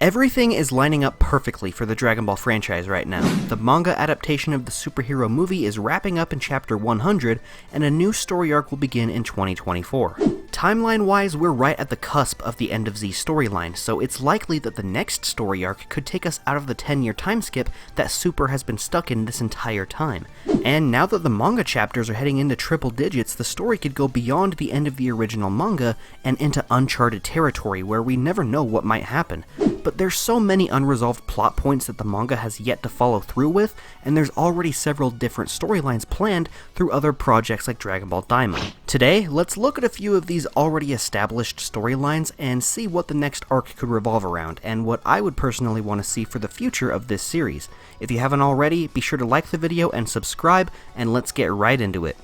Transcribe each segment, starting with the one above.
Everything is lining up perfectly for the Dragon Ball franchise right now. The manga adaptation of the superhero movie is wrapping up in chapter 100, and a new story arc will begin in 2024. Timeline-wise, we're right at the cusp of the end of Z storyline, so it's likely that the next story arc could take us out of the 10-year time skip that Super has been stuck in this entire time. And now that the manga chapters are heading into triple digits, the story could go beyond the end of the original manga and into uncharted territory where we never know what might happen. But there's so many unresolved plot points that the manga has yet to follow through with, and there's already several different storylines planned through other projects like Dragon Ball Daima. Today, let's look at a few of these already established storylines and see what the next arc could revolve around, and what I would personally want to see for the future of this series. If you haven't already, be sure to like the video and subscribe, and let's get right into it.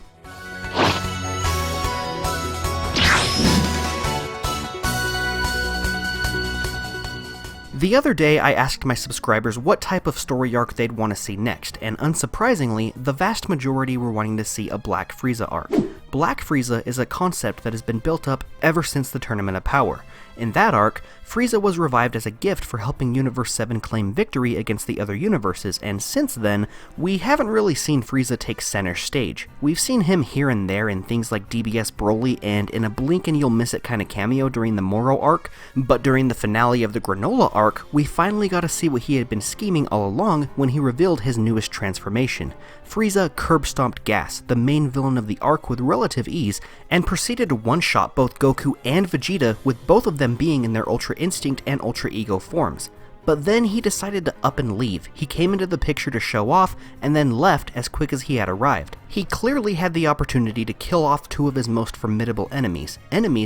The other day, I asked my subscribers what type of story arc they'd want to see next, and unsurprisingly, the vast majority were wanting to see a Black Frieza arc. Black Frieza is a concept that has been built up ever since the Tournament of Power. In that arc, Frieza was revived as a gift for helping Universe 7 claim victory against the other universes, and since then, we haven't really seen Frieza take center stage. We've seen him here and there in things like DBS Broly and in a blink and you'll miss it kind of cameo during the Moro arc, but during the finale of the Granola arc, we finally got to see what he had been scheming all along when he revealed his newest transformation. Frieza curb-stomped Gas, the main villain of the arc, with relative ease, and proceeded to one-shot both Goku and Vegeta, with both of them being in their Ultra Instinct and Ultra Ego forms. But then he decided to up and leave. He came into the picture to show off, and then left as quick as he had arrived. He clearly had the opportunity to kill off two of his most formidable enemies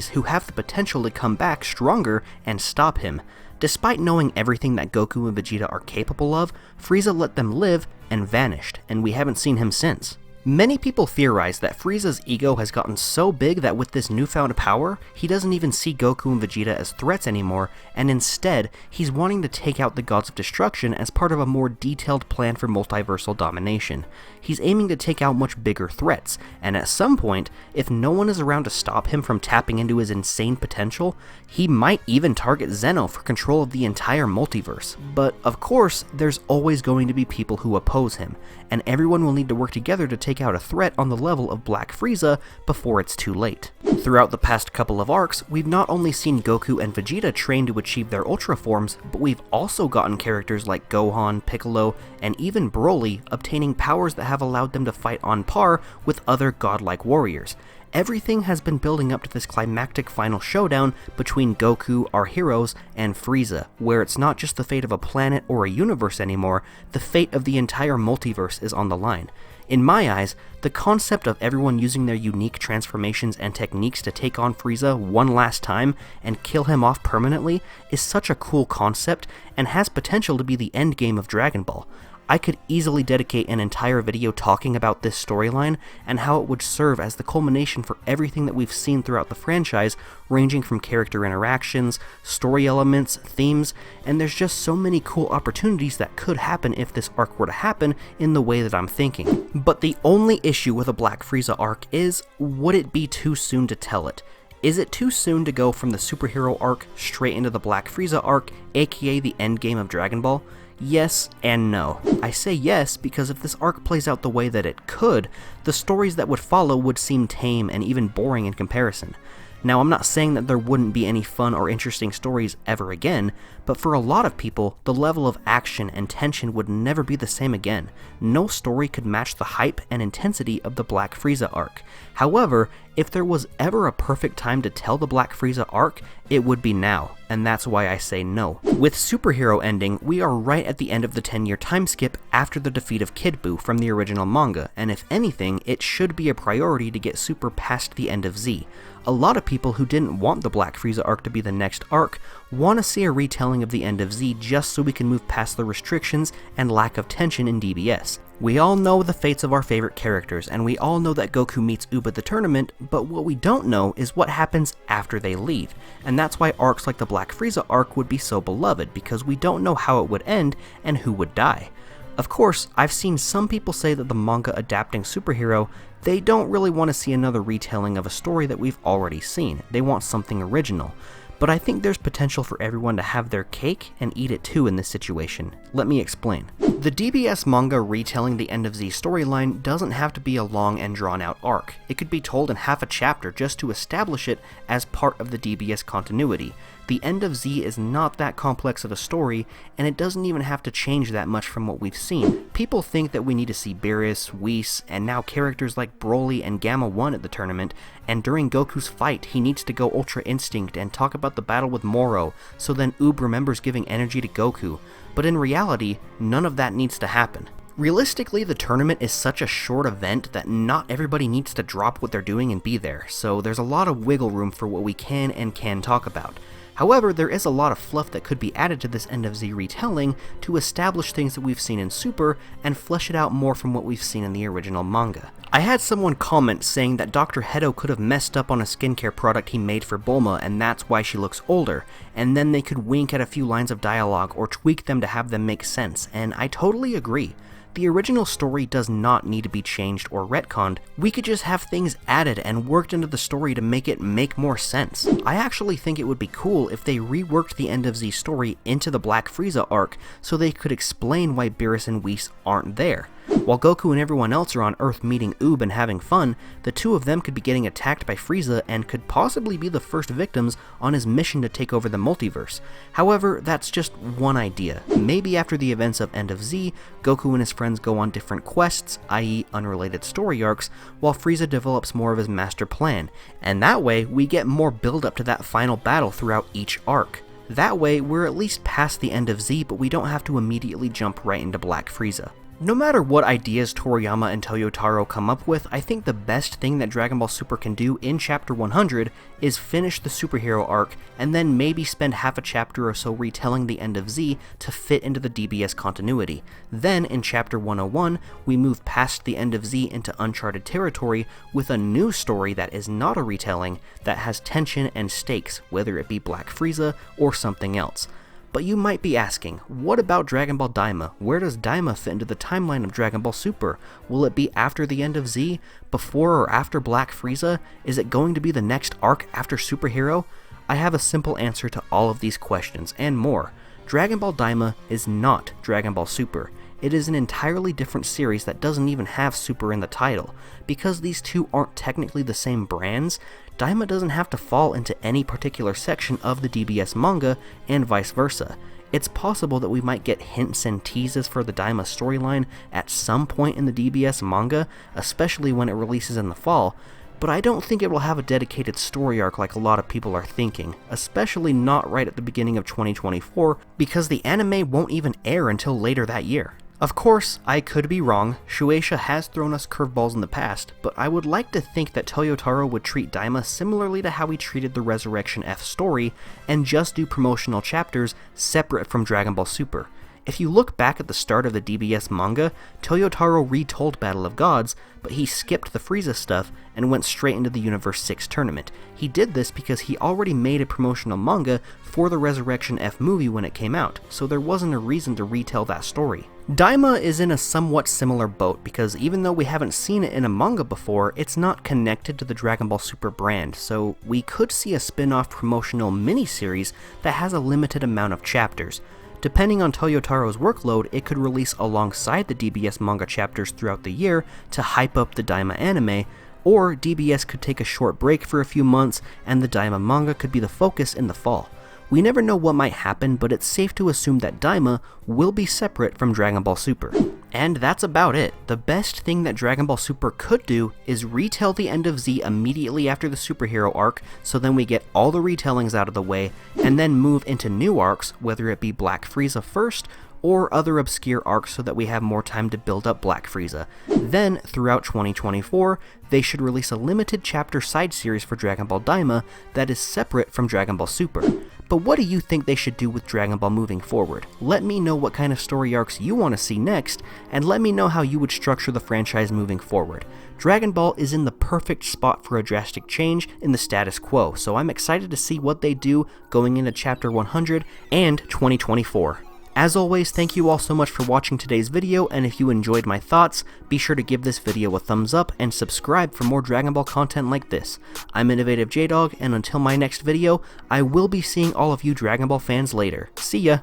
who have the potential to come back stronger and stop him. Despite knowing everything that Goku and Vegeta are capable of, Frieza let them live and vanished, and we haven't seen him since. Many people theorize that Frieza's ego has gotten so big that with this newfound power, he doesn't even see Goku and Vegeta as threats anymore, and instead, he's wanting to take out the Gods of Destruction as part of a more detailed plan for multiversal domination. He's aiming to take out much bigger threats, and at some point, if no one is around to stop him from tapping into his insane potential, he might even target Zeno for control of the entire multiverse. But of course, there's always going to be people who oppose him, and everyone will need to work together to take out a threat on the level of Black Frieza before it's too late. Throughout the past couple of arcs, we've not only seen Goku and Vegeta train to achieve their Ultra forms, but we've also gotten characters like Gohan, Piccolo, and even Broly obtaining powers that have allowed them to fight on par with other godlike warriors. Everything has been building up to this climactic final showdown between Goku, our heroes, and Frieza, where it's not just the fate of a planet or a universe anymore, the fate of the entire multiverse is on the line. In my eyes, the concept of everyone using their unique transformations and techniques to take on Frieza one last time and kill him off permanently is such a cool concept and has potential to be the endgame of Dragon Ball. I could easily dedicate an entire video talking about this storyline and how it would serve as the culmination for everything that we've seen throughout the franchise, ranging from character interactions, story elements, themes, and there's just so many cool opportunities that could happen if this arc were to happen in the way that I'm thinking. But the only issue with a Black Frieza arc is, would it be too soon to tell it? Is it too soon to go from the superhero arc straight into the Black Frieza arc, aka the endgame of Dragon Ball? Yes and no. I say yes because if this arc plays out the way that it could, the stories that would follow would seem tame and even boring in comparison. Now, I'm not saying that there wouldn't be any fun or interesting stories ever again, but for a lot of people, the level of action and tension would never be the same again. No story could match the hype and intensity of the Black Frieza arc. However, if there was ever a perfect time to tell the Black Frieza arc, it would be now, and that's why I say no. With Superhero ending, we are right at the end of the 10-year time skip after the defeat of Kid Buu from the original manga, and if anything, it should be a priority to get Super past the end of Z. A lot of people who didn't want the Black Frieza arc to be the next arc want to see a retelling of the end of Z just so we can move past the restrictions and lack of tension in DBS. We all know the fates of our favorite characters, and we all know that Goku meets Uba at the tournament, but what we don't know is what happens after they leave, and that's why arcs like the Black Frieza arc would be so beloved, because we don't know how it would end and who would die. Of course, I've seen some people say that the manga adapting Superhero, they don't really want to see another retelling of a story that we've already seen. They want something original. But I think there's potential for everyone to have their cake and eat it too in this situation. Let me explain. The DBS manga retelling the End of Z storyline doesn't have to be a long and drawn out arc. It could be told in half a chapter just to establish it as part of the DBS continuity. The End of Z is not that complex of a story, and it doesn't even have to change that much from what we've seen. People think that we need to see Beerus, Whis, and now characters like Broly and Gamma 1 at the tournament, and during Goku's fight he needs to go Ultra Instinct and talk about the battle with Moro, so then Oob remembers giving energy to Goku. But in reality, none of that needs to happen. Realistically, the tournament is such a short event that not everybody needs to drop what they're doing and be there, so there's a lot of wiggle room for what we can and can talk about. However, there is a lot of fluff that could be added to this End of Z retelling to establish things that we've seen in Super and flesh it out more from what we've seen in the original manga. I had someone comment saying that Dr. Hedo could have messed up on a skincare product he made for Bulma and that's why she looks older, and then they could wink at a few lines of dialogue or tweak them to have them make sense, and I totally agree. The original story does not need to be changed or retconned. We could just have things added and worked into the story to make it make more sense. I actually think it would be cool if they reworked the End of Z story into the Black Frieza arc so they could explain why Beerus and Whis aren't there. While Goku and everyone else are on Earth meeting Oob and having fun, the two of them could be getting attacked by Frieza and could possibly be the first victims on his mission to take over the multiverse. However, that's just one idea. Maybe after the events of End of Z, Goku and his friends go on different quests, i.e. unrelated story arcs, while Frieza develops more of his master plan, and that way we get more build up to that final battle throughout each arc. That way, we're at least past the End of Z, but we don't have to immediately jump right into Black Frieza. No matter what ideas Toriyama and Toyotaro come up with, I think the best thing that Dragon Ball Super can do in Chapter 100 is finish the superhero arc, and then maybe spend half a chapter or so retelling the End of Z to fit into the DBS continuity. Then, in Chapter 101, we move past the End of Z into uncharted territory with a new story that is not a retelling, that has tension and stakes, whether it be Black Frieza or something else. But you might be asking, what about Dragon Ball Daima? Where does Daima fit into the timeline of Dragon Ball Super? Will it be after the End of Z? Before or after Black Frieza? Is it going to be the next arc after Superhero? I have a simple answer to all of these questions, and more. Dragon Ball Daima is not Dragon Ball Super. It is an entirely different series that doesn't even have Super in the title. Because these two aren't technically the same brands, Daima doesn't have to fall into any particular section of the DBS manga, and vice versa. It's possible that we might get hints and teases for the Daima storyline at some point in the DBS manga, especially when it releases in the fall, but I don't think it will have a dedicated story arc like a lot of people are thinking, especially not right at the beginning of 2024, because the anime won't even air until later that year. Of course, I could be wrong. Shueisha has thrown us curveballs in the past, but I would like to think that Toyotaro would treat Daima similarly to how he treated the Resurrection F story, and just do promotional chapters separate from Dragon Ball Super. If you look back at the start of the DBS manga, Toyotaro retold Battle of Gods, but he skipped the Frieza stuff and went straight into the Universe 6 tournament. He did this because he already made a promotional manga for the Resurrection F movie when it came out, so there wasn't a reason to retell that story. Daima is in a somewhat similar boat because even though we haven't seen it in a manga before, it's not connected to the Dragon Ball Super brand, so we could see a spin-off promotional miniseries that has a limited amount of chapters. Depending on Toyotaro's workload, it could release alongside the DBS manga chapters throughout the year to hype up the Daima anime, or DBS could take a short break for a few months and the Daima manga could be the focus in the fall. We never know what might happen, but it's safe to assume that Daima will be separate from Dragon Ball Super. And that's about it. The best thing that Dragon Ball Super could do is retell the End of Z immediately after the superhero arc, so then we get all the retellings out of the way, and then move into new arcs, whether it be Black Frieza first, or other obscure arcs so that we have more time to build up Black Frieza. Then, throughout 2024, they should release a limited chapter side series for Dragon Ball Daima that is separate from Dragon Ball Super. But what do you think they should do with Dragon Ball moving forward? Let me know what kind of story arcs you want to see next, and let me know how you would structure the franchise moving forward. Dragon Ball is in the perfect spot for a drastic change in the status quo, so I'm excited to see what they do going into Chapter 100 and 2024. As always, thank you all so much for watching today's video, and if you enjoyed my thoughts, be sure to give this video a thumbs up and subscribe for more Dragon Ball content like this. I'm InnovativeJdawg, and until my next video, I will be seeing all of you Dragon Ball fans later. See ya!